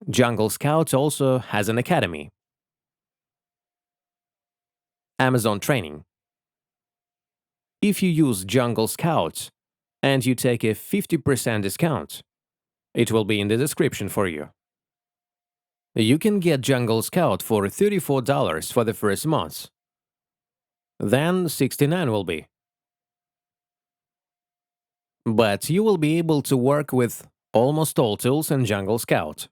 Jungle Scout also has an academy. Amazon training. If you use Jungle Scout and you take a 50% discount, it will be in the description for you. You can get Jungle Scout for $34 for the first month. Then $69 will be. But you will be able to work with almost all tools in Jungle Scout.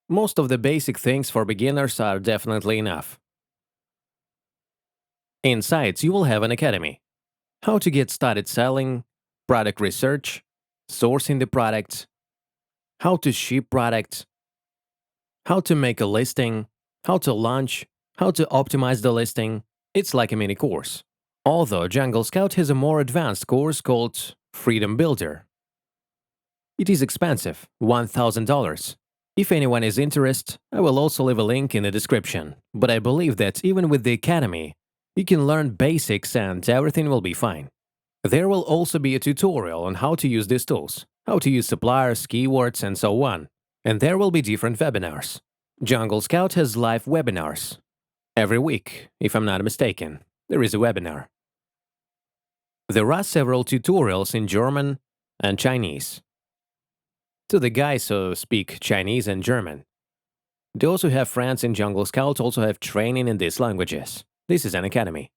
Most of the basic things for beginners are definitely enough. Inside, you will have an academy. How to get started selling, product research, sourcing the products, how to ship products, how to make a listing, how to launch, how to optimize the listing. It's like a mini course. Although Jungle Scout has a more advanced course called Freedom Builder. It is expensive, $1,000. If anyone is interested, I will also leave a link in the description. But I believe that even with the academy, you can learn basics and everything will be fine. There will also be a tutorial on how to use these tools, how to use suppliers, keywords, and so on. And there will be different webinars. Jungle Scout has live webinars. Every week, if I'm not mistaken, there is a webinar. There are several tutorials in German and Chinese. To the guys who speak Chinese and German. Those who have friends in Jungle Scout also have training in these languages. This is an academy.